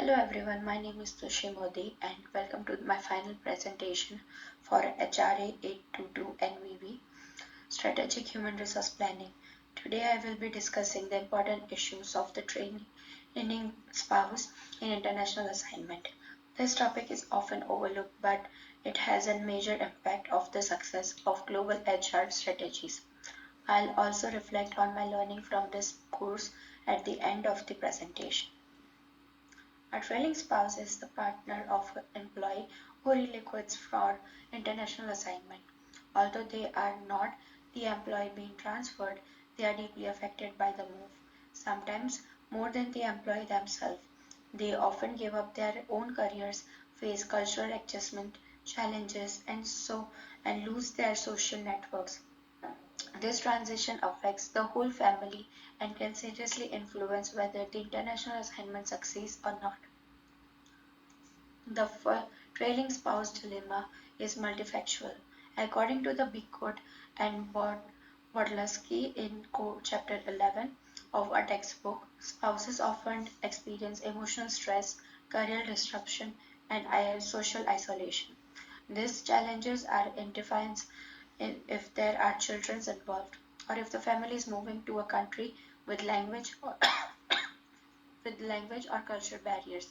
Hello everyone, my name is Tushi Modi and welcome to my final presentation for HRA 822 NVV Strategic Human Resource Planning. Today I will be discussing the important issues of the training spouse in international assignment. This topic is often overlooked but it has a major impact of the success of global HR strategies. I'll also reflect on my learning from this course at the end of the presentation. A trailing spouse is the partner of an employee who relocates for international assignment. Although they are not the employee being transferred, they are deeply affected by the move, sometimes more than the employee themselves. They often give up their own careers, face cultural adjustment challenges, and lose their social networks. This transition affects the whole family and can seriously influence whether the international assignment succeeds or not. The trailing spouse dilemma is multifactorial. According to the Bickford and Bodlowski in chapter 11 of our textbook, spouses often experience emotional stress, career disruption, and social isolation. These challenges are intensified if there are children involved, or if the family is moving to a country with language or cultural barriers.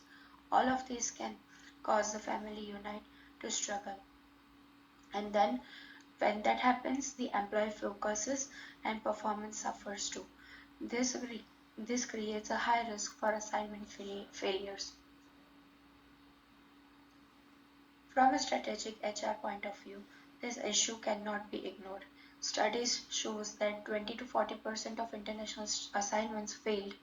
All of these can cause the family unit to struggle. And then when that happens, the employee focuses and performance suffers too. This, this creates a high risk for assignment failures. From a strategic HR point of view, this issue cannot be ignored. Studies shows that 20 to 40% of international assignments failed,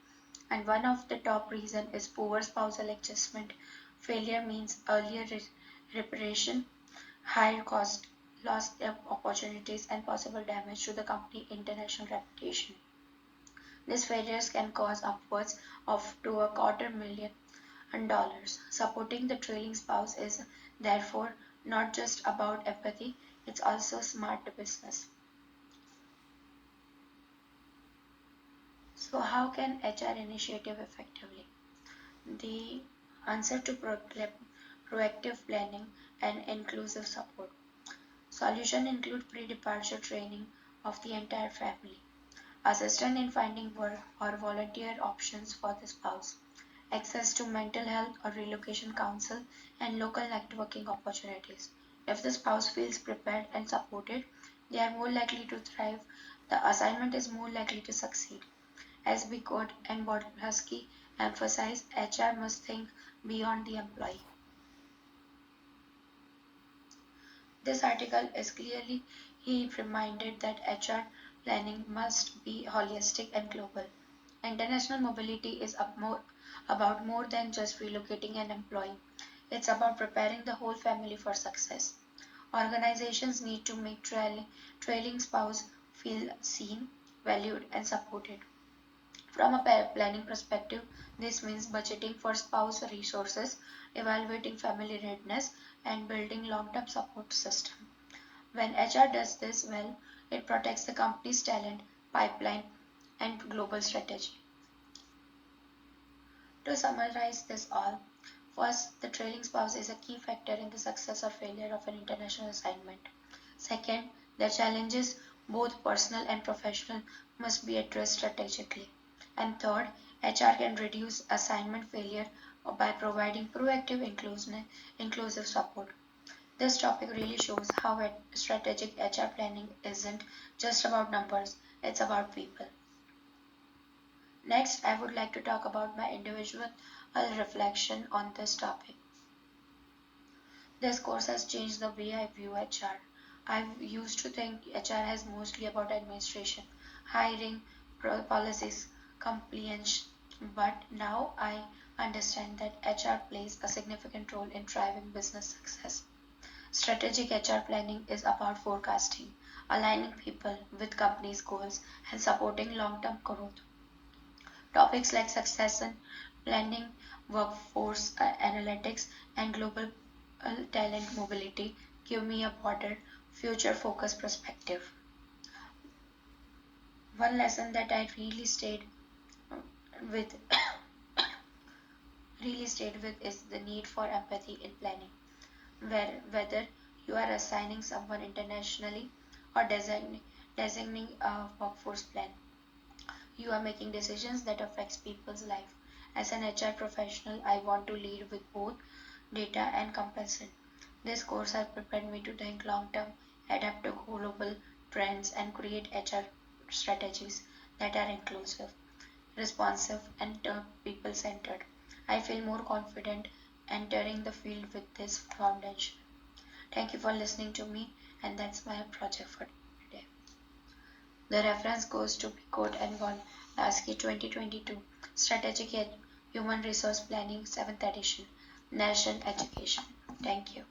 and one of the top reasons is poor spousal adjustment. Failure means earlier reparation, higher cost, lost opportunities, and possible damage to the company international reputation. These failures can cause upwards of to $250,000. Supporting the trailing spouse is therefore not just about empathy, it's also smart business. So how can HR initiative effectively? The answer to proactive planning and inclusive support. Solution include pre-departure training of the entire family, assistance in finding work or volunteer options for the spouse, access to mental health or relocation counsel, and local networking opportunities. If the spouse feels prepared and supported, they are more likely to thrive. The assignment is more likely to succeed. As Bickford and Bodlowski emphasize, HR must think beyond the employee. This article is clearly he reminded that HR planning must be holistic and global. International mobility is about more than just relocating an employee. It's about preparing the whole family for success. Organizations need to make trailing spouse feel seen, valued, and supported. From a planning perspective, this means budgeting for spouse resources, evaluating family readiness, and building long-term support system. When HR does this well, it protects the company's talent, pipeline, and global strategy. To summarize this all, first, the trailing spouse is a key factor in the success or failure of an international assignment. Second, the challenges, both personal and professional, must be addressed strategically. And third, HR can reduce assignment failure by providing proactive inclusive support. This topic really shows how strategic HR planning isn't just about numbers, it's about people. Next, I would like to talk about my individual reflection on this topic. This course has changed the way I view HR. I used to think HR is mostly about administration, hiring, policies, compliance, but now I understand that HR plays a significant role in driving business success. Strategic HR planning is about forecasting, aligning people with companies' goals, and supporting long term growth. Topics like succession planning, workforce analytics, and global talent mobility give me a broader, future focused perspective. One lesson that I really stayed with really stayed with is the need for empathy in planning, whether you are assigning someone internationally or designing a workforce plan. You are making decisions that affects people's life. As an HR professional, I want to lead with both data and compassion. This course has prepared me to think long term, adapt to global trends, and create HR strategies that are inclusive, responsive, and people centered. I feel more confident entering the field with this foundation. Thank you for listening to me, and that's my project for today. The reference goes to Code N1, ASCII 2022, Strategic Human Resource Planning 7th edition, National Education. Thank you.